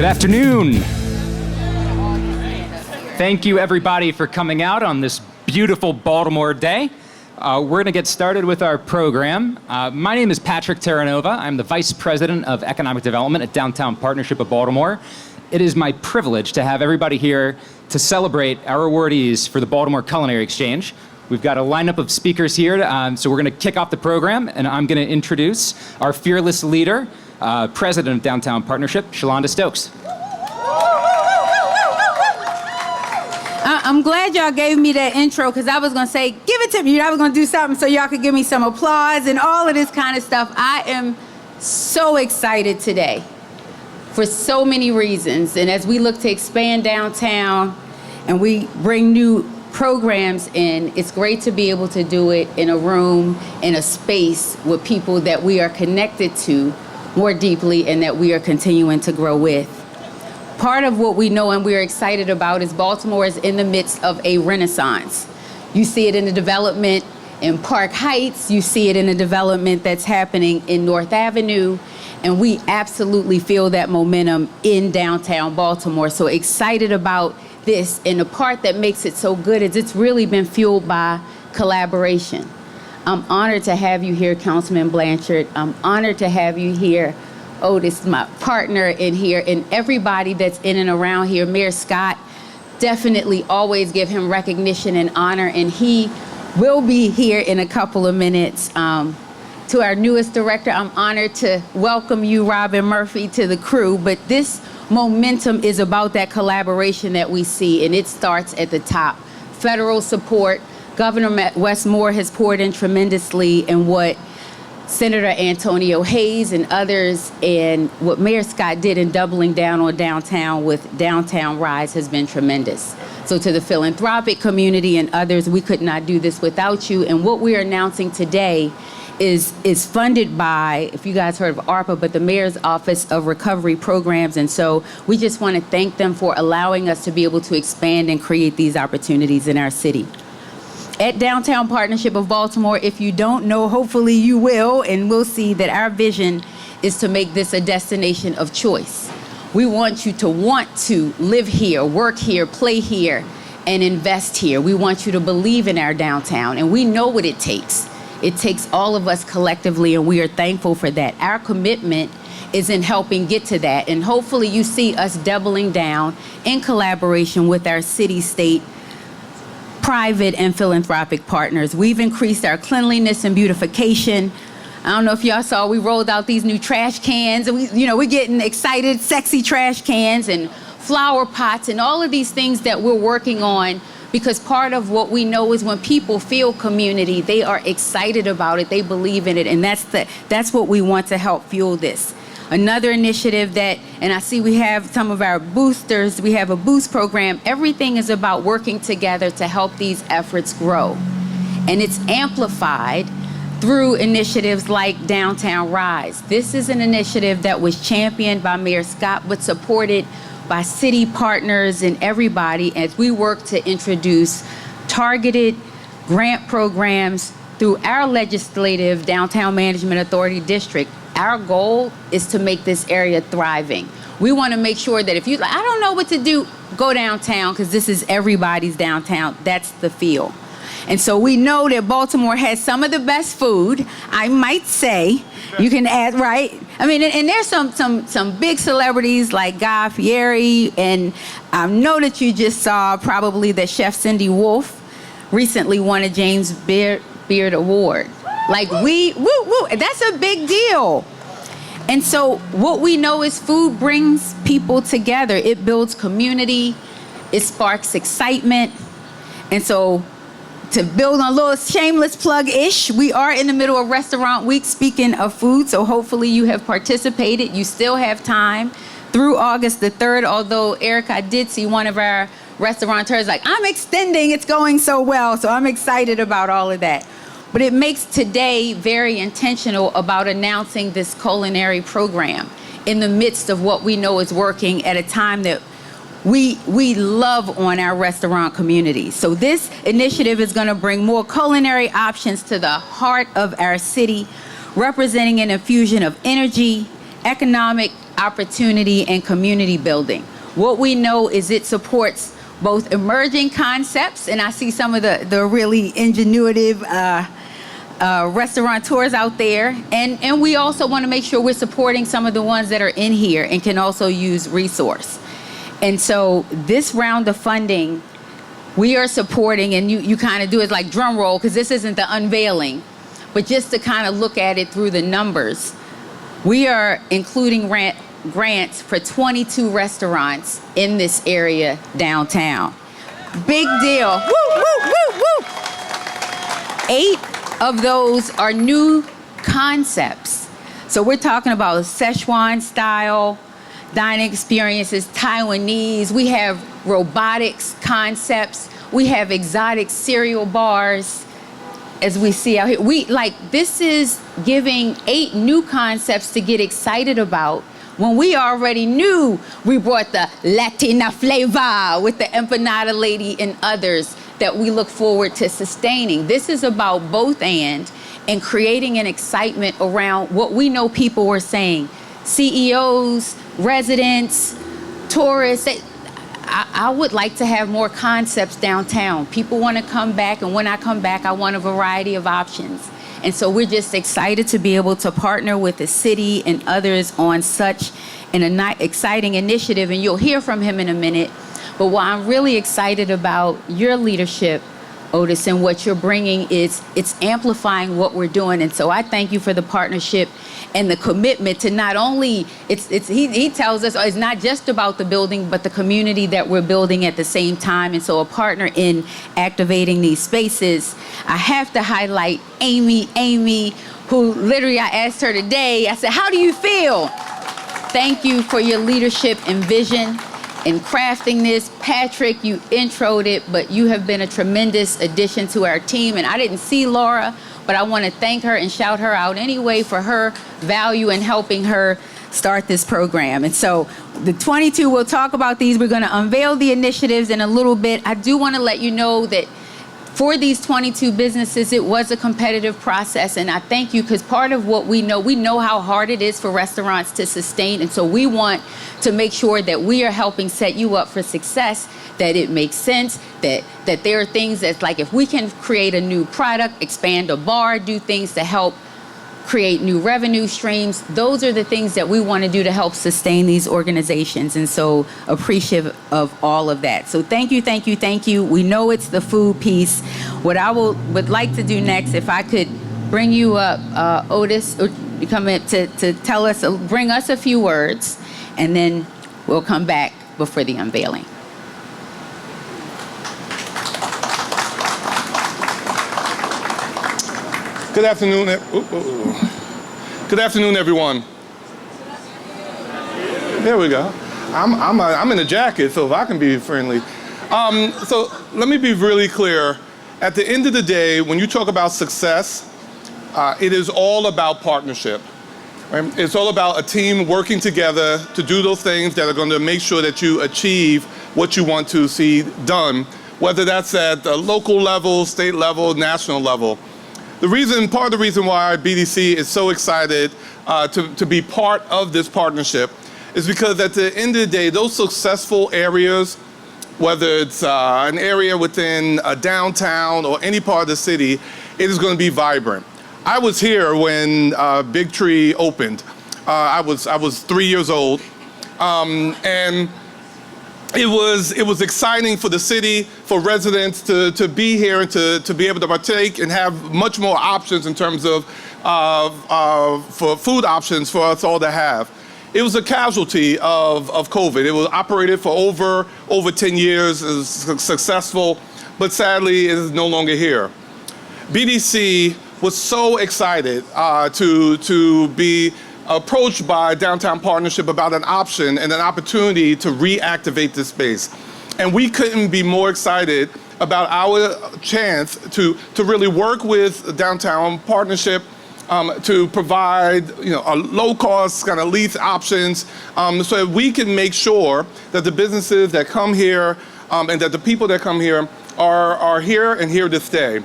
Good afternoon. Thank you, everybody, for coming out on this beautiful Baltimore day. We're going to get started with our program. My name is Patrick Terranova. I'm the Vice President of Economic Development at Downtown Partnership of Baltimore. It is my privilege to have everybody here to celebrate our awardees for the Baltimore Culinary Exchange. We've got a lineup of speakers here, so we're going to kick off the program, and I'm going to introduce our fearless leader, President of Downtown Partnership, Shalonda Stokes. I'm glad y'all gave me that intro because I was going to say, give it to me. I was going to do something so y'all could give me some applause and all of this kind of stuff. I am so excited today for so many reasons. And as we look to expand downtown and we bring new programs in, it's great to be able to do it in a room, in a space with people that we are connected to more deeply and that we are continuing to grow with. Part of what we know and we're excited about is Baltimore is in the midst of a renaissance. You see it in the development in Park Heights, you see it in the development that's happening in North Avenue, and we absolutely feel that momentum in downtown Baltimore. So excited about this, and the part that makes it so good is it's really been fueled by collaboration. I'm honored to have you here, Councilman Blanchard. I'm honored to have you here, Otis, my partner in here, and everybody that's in and around here. Mayor Scott, definitely always give him recognition and honor, and he will be here in a couple of minutes. To our newest director, I'm honored to welcome you, Robin Murphy, to the crew, but this momentum is about that collaboration that we see, and it starts at the top. Federal support. Governor Wes Moore has poured in tremendously in what Senator Antonio Hayes and others, and what Mayor Scott did in doubling down on downtown with Downtown Rise has been tremendous. So to the philanthropic community and others, we could not do this without you. And what we are announcing today is funded by, if you guys heard of ARPA, but the Mayor's Office of Recovery Programs. And so we just want to thank them for allowing us to be able to expand and create these opportunities in our city. At Downtown Partnership of Baltimore, if you don't know, hopefully you will, and we'll see that our vision is to make this a destination of choice. We want you to want to live here, work here, play here, and invest here. We want you to believe in our downtown, and we know what it takes. It takes all of us collectively, and we are thankful for that. Our commitment is in helping get to that, and hopefully you see us doubling down in collaboration with our city, state, private and philanthropic partners. We've increased our cleanliness and beautification. I don't know if y'all saw, we rolled out these new trash cans, and we're getting excited, sexy trash cans and flower pots and all of these things that we're working on, because part of what we know is when people feel community, they are excited about it, they believe in it, and that's what we want to help fuel this. Another initiative that, and I see we have some of our boosters, we have a boost program. Everything is about working together to help these efforts grow. And it's amplified through initiatives like Downtown Rise. This is an initiative that was championed by Mayor Scott, but supported by city partners and everybody as we work to introduce targeted grant programs through our legislative Downtown Management Authority district. Our goal is to make this area thriving. We want to make sure that if you, I don't know what to do, go downtown, because this is everybody's downtown. That's the feel. And so we know that Baltimore has some of the best food, I might say. You can add, right? I mean, and there's some big celebrities like Guy Fieri, and I know that you just saw probably that Chef Cindy Wolf recently won a James Beard Award. Like that's a big deal. And so what we know is food brings people together. It builds community, it sparks excitement. And so to build on a little shameless plug-ish, we are in the middle of Restaurant Week, speaking of food, so hopefully you have participated. You still have time through August the 3rd, although Erica, I did see one of our restaurateurs like, I'm extending, it's going so well, so I'm excited about all of that. But it makes today very intentional about announcing this culinary program in the midst of what we know is working at a time that we love on our restaurant community. So this initiative is going to bring more culinary options to the heart of our city, representing an infusion of energy, economic opportunity, and community building. What we know is it supports both emerging concepts, and I see some of the really ingenuitive restaurateurs out there, and we also want to make sure we're supporting some of the ones that are in here and can also use resource. And so this round of funding, we are supporting, and you kind of do it like drum roll, because this isn't the unveiling, but just to kind of look at it through the numbers. We are including grants for 22 restaurants in this area downtown. Big deal. Woo, woo, woo, woo. 8 of those are new concepts. So we're talking about Szechuan style dining experiences, Taiwanese. We have robotics concepts. We have exotic cereal bars, as we see out here. This is giving 8 new concepts to get excited about when we already knew we brought the Latina flavor with the empanada lady and others that we look forward to sustaining. This is about both and creating an excitement around what we know people were saying. CEOs, residents, tourists, I would like to have more concepts downtown. People want to come back, and when I come back, I want a variety of options. And so we're just excited to be able to partner with the city and others on such an exciting initiative, and you'll hear from him in a minute. But what I'm really excited about your leadership, Otis, and what you're bringing is it's amplifying what we're doing. And so I thank you for the partnership and the commitment to not only, he tells us it's not just about the building, but the community that we're building at the same time. And so a partner in activating these spaces. I have to highlight Amy, who literally I asked her today, I said, how do you feel? Thank you for your leadership and vision in crafting this. Patrick, you introed it, but you have been a tremendous addition to our team. And I didn't see Laura, but I want to thank her and shout her out anyway for her value in helping her start this program. And so the 22, we'll talk about these. We're going to unveil the initiatives in a little bit. I do want to let you know that for these 22 businesses, it was a competitive process, and I thank you, because part of what we know how hard it is for restaurants to sustain, and so we want to make sure that we are helping set you up for success, that it makes sense, that there are things that's like, if we can create a new product, expand a bar, do things to help create new revenue streams, those are the things that we want to do to help sustain these organizations. And so appreciative of all of that. So thank you, thank you, thank you. We know it's the food piece. What I would like to do next, if I could bring you up, Otis, or come in to tell us, bring us a few words, and then we'll come back before the unveiling. Good afternoon. Good afternoon, everyone. There we go. I'm in a jacket, so if I can be friendly. So let me be really clear. At the end of the day, when you talk about success, it is all about partnership. Right? It's all about a team working together to do those things that are going to make sure that you achieve what you want to see done, whether that's at the local level, state level, national level. Part of the reason why BDC is so excited to be part of this partnership is because at the end of the day, those successful areas, whether it's an area within a downtown or any part of the city, it is going to be vibrant. I was here when Big Tree opened. I was 3 years old, and it was exciting for the city, for residents to be here and to be able to partake and have much more options in terms of for food options for us all to have. It was a casualty of COVID. It was operated for over 10 years, it was successful, but sadly it is no longer here. BDC was so excited to be approached by Downtown Partnership about an option and an opportunity to reactivate this space. And we couldn't be more excited about our chance to really work with Downtown Partnership to provide a low-cost kind of lease options so that we can make sure that the businesses that come here and that the people that come here are here and here to stay.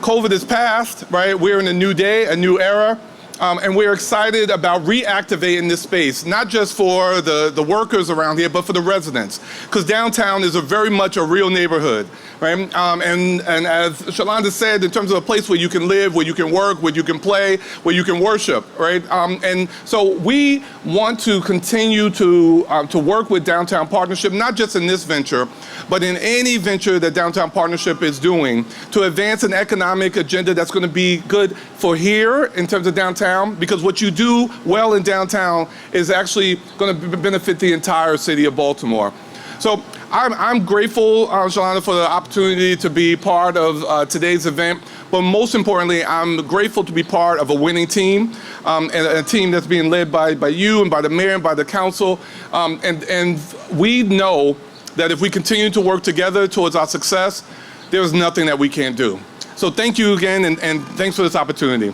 COVID is past, right? We're in a new day, a new era. And we're excited about reactivating this space, not just for the workers around here, but for the residents. Because downtown is very much a real neighborhood, right? And as Shalonda said, in terms of a place where you can live, where you can work, where you can play, where you can worship, right? And so we want to continue to work with Downtown Partnership, not just in this venture, but in any venture that Downtown Partnership is doing to advance an economic agenda that's going to be good for here in terms of downtown, because what you do well in downtown is actually going to benefit the entire city of Baltimore. So I'm grateful, Shalonda, for the opportunity to be part of today's event. But most importantly, I'm grateful to be part of a winning team, and a team that's being led by you and by the mayor and by the council. And we know that if we continue to work together towards our success, there's nothing that we can't do. So thank you again, and thanks for this opportunity.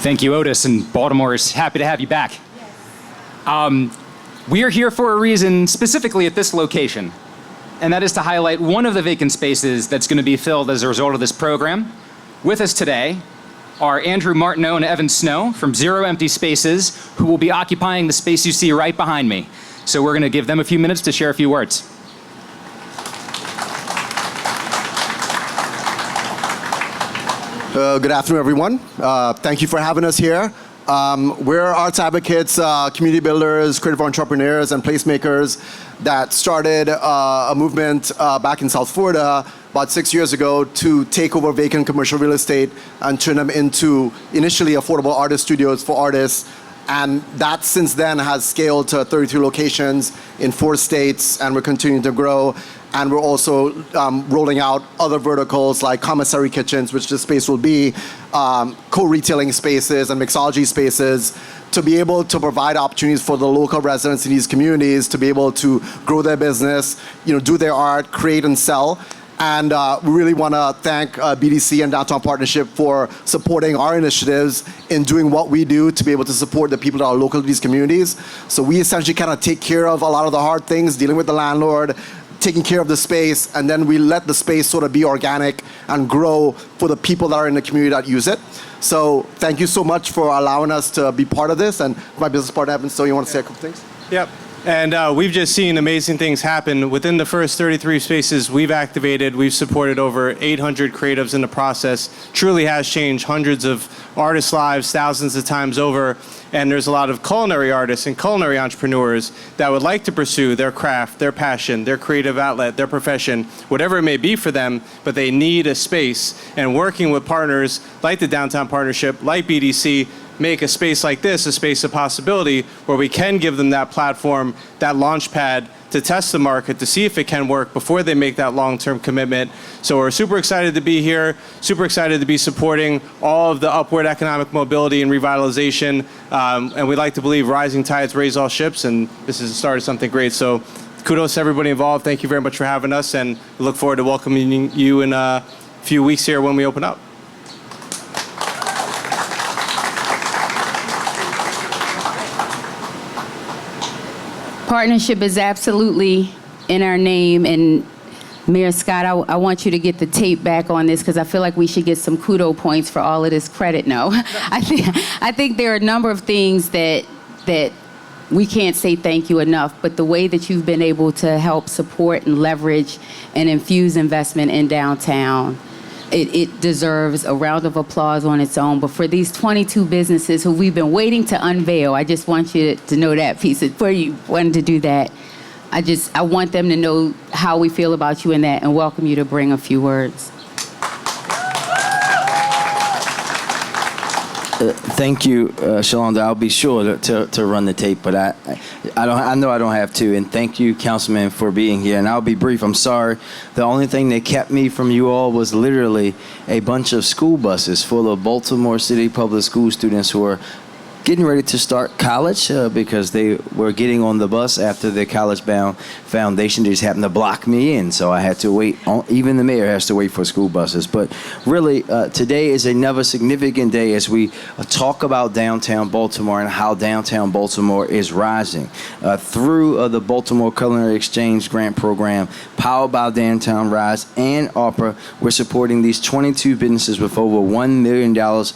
Thank you, Otis, and Baltimore is happy to have you back. We are here for a reason, specifically at this location, and that is to highlight one of the vacant spaces that's going to be filled as a result of this program. With us today are Andrew Martineau and Evan Snow from Zero Empty Spaces, who will be occupying the space you see right behind me. So we're going to give them a few minutes to share a few words. Good afternoon, everyone. Thank you for having us here. We're arts advocates, community builders, creative entrepreneurs, and placemakers that started a movement back in South Florida about 6 years ago to take over vacant commercial real estate and turn them into initially affordable artist studios for artists. And that since then has scaled to 32 locations in 4 states, and we're continuing to grow. And we're also rolling out other verticals like commissary kitchens, which this space will be, co-retailing spaces and mixology spaces, to be able to provide opportunities for the local residents in these communities to be able to grow their business, do their art, create and sell. And we really want to thank BDC and Downtown Partnership for supporting our initiatives in doing what we do to be able to support the people that are local to these communities. So we essentially kind of take care of a lot of the hard things, dealing with the landlord, taking care of the space, and then we let the space sort of be organic and grow for the people that are in the community that use it. So thank you so much for allowing us to be part of this. And my business partner, Evan, so you want to say a couple things? Yep. And we've just seen amazing things happen. Within the first 33 spaces we've activated, we've supported over 800 creatives in the process. Truly has changed hundreds of artists' lives thousands of times over. And there's a lot of culinary artists and culinary entrepreneurs that would like to pursue their craft, their passion, their creative outlet, their profession, whatever it may be for them, but they need a space. And working with partners like the Downtown Partnership, like BDC, make a space like this a space of possibility where we can give them that platform, that launch pad to test the market, to see if it can work before they make that long-term commitment. So we're super excited to be here, super excited to be supporting all of the upward economic mobility and revitalization. And we like to believe rising tides raise all ships, and this is the start of something great. So kudos to everybody involved. Thank you very much for having us, and we look forward to welcoming you in a few weeks here when we open up. Partnership is absolutely in our name, and Mayor Scott, I want you to get the tape back on this because I feel like we should get some kudo points for all of this credit. No, I think there are a number of things that we can't say thank you enough, but the way that you've been able to help support and leverage and infuse investment in downtown, it deserves a round of applause on its own. But for these 22 businesses who we've been waiting to unveil, I just want you to know that piece. Before you wanted to do that, I want them to know how we feel about you in that and welcome you to bring a few words. Thank you, Shalonda. I'll be sure to run the tape, but I know I don't have to. And thank you, Councilman, for being here. And I'll be brief. I'm sorry. The only thing that kept me from you all was literally a bunch of school buses full of Baltimore City public school students who are getting ready to start college because they were getting on the bus after the college-bound foundation. They just happened to block me in, so I had to wait. Even the mayor has to wait for school buses. But really, today is another significant day as we talk about downtown Baltimore and how downtown Baltimore is rising. Through the Baltimore Culinary Exchange Grant Program, powered by Downtown Rise and ARPA, we're supporting these 22 businesses with over $1 million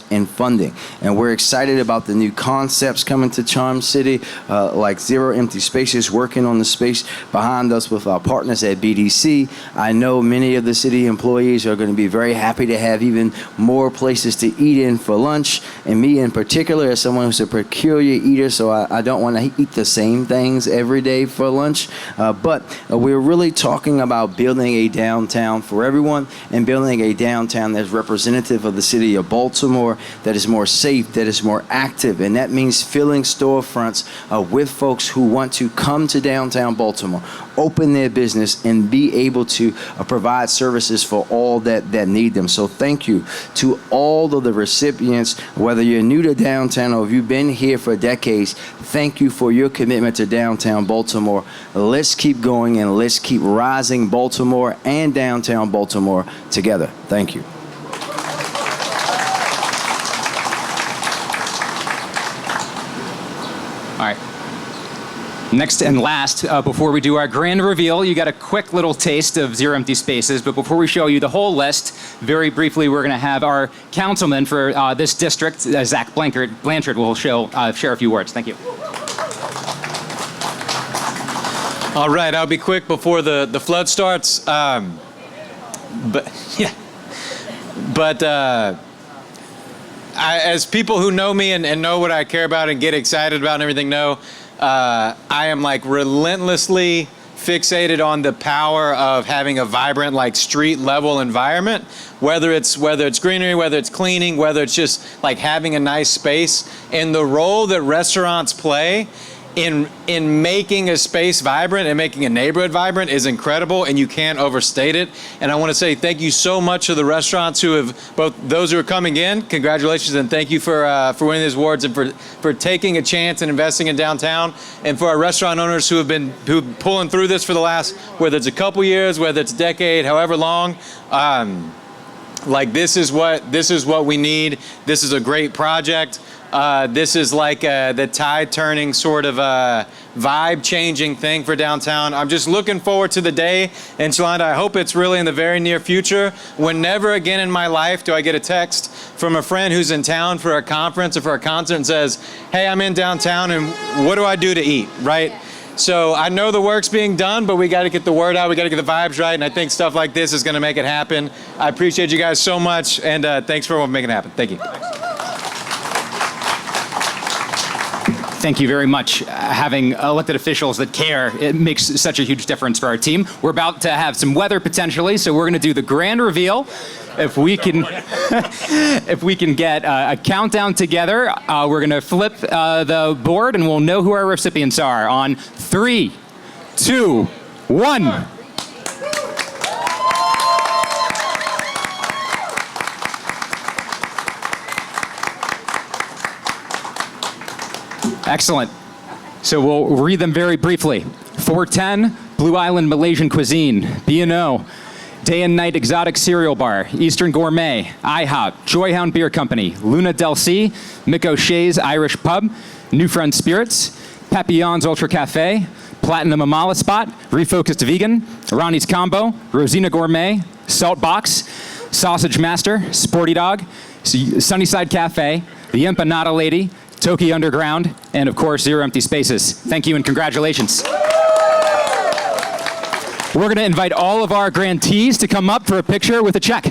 in funding. And we're excited about the new concepts coming to Charm City, like Zero Empty Spaces, working on the space behind us with our partners at BDC. I know many of the city employees are going to be very happy to have even more places to eat in for lunch. And me in particular, as someone who's a peculiar eater, so I don't want to eat the same things every day for lunch. But we're really talking about building a downtown for everyone and building a downtown that's representative of the city of Baltimore, that is more safe, that is more active. And that means filling storefronts with folks who want to come to downtown Baltimore, open their business, and be able to provide services for all that need them. So thank you to all of the recipients, whether you're new to downtown or if you've been here for decades. Thank you for your commitment to downtown Baltimore. Let's keep going and let's keep rising Baltimore and downtown Baltimore together. Thank you. All right. Next and last, before we do our grand reveal, you got a quick little taste of Zero Empty Spaces. But before we show you the whole list, very briefly, we're going to have our councilman for this district, Zach Blanchard, will share a few words. Thank you. All right, I'll be quick before the flood starts. As people who know me and know what I care about and get excited about and everything know, I am like relentlessly fixated on the power of having a vibrant, like street level environment, whether it's greenery, whether it's cleaning, whether it's just like having a nice space. And the role that restaurants play in making a space vibrant and making a neighborhood vibrant is incredible, and you can't overstate it. And I want to say thank you so much to the restaurants who have, both those who are coming in, congratulations, and thank you for winning these awards and for taking a chance and investing in downtown, and for our restaurant owners who have been pulling through this for the last, whether it's a couple years, whether it's a decade, however long. Like this is what we need. This is a great project. This is like the tide-turning sort of vibe-changing thing for downtown. I'm just looking forward to the day, and Shalonda, I hope it's really in the very near future, when never again in my life do I get a text from a friend who's in town for a conference or for a concert and says, hey, I'm in downtown, and what do I do to eat, right? So I know the work's being done, but we got to get the word out. We got to get the vibes right, and I think stuff like this is going to make it happen. I appreciate you guys so much, and thanks for making it happen. Thank you. Thank you very much. Having elected officials that care, it makes such a huge difference for our team. We're about to have some weather potentially, so we're going to do the grand reveal. If we can, if we can get a countdown together, we're going to flip the board, and we'll know who our recipients are on 3, 2, 1. Excellent. So we'll read them very briefly. 410, Blue Island Malaysian Cuisine, B&O, Day and Night Exotic Cereal Bar, Eastern Gourmet, IHOP, Joyhound Beer Company, Luna Del C, Mick O'Shea's Irish Pub, New Friend Spirits, Papillon's Ultra Cafe, Platinum Amala Spot, Refocused Vegan, Ronnie's Combo, Rosina Gourmet, Salt Box, Sausage Master, Sporty Dog, Sunnyside Cafe, The Empanada Lady, Toki Underground, and of course, Zero Empty Spaces. Thank you and congratulations. We're going to invite all of our grantees to come up for a picture with a check.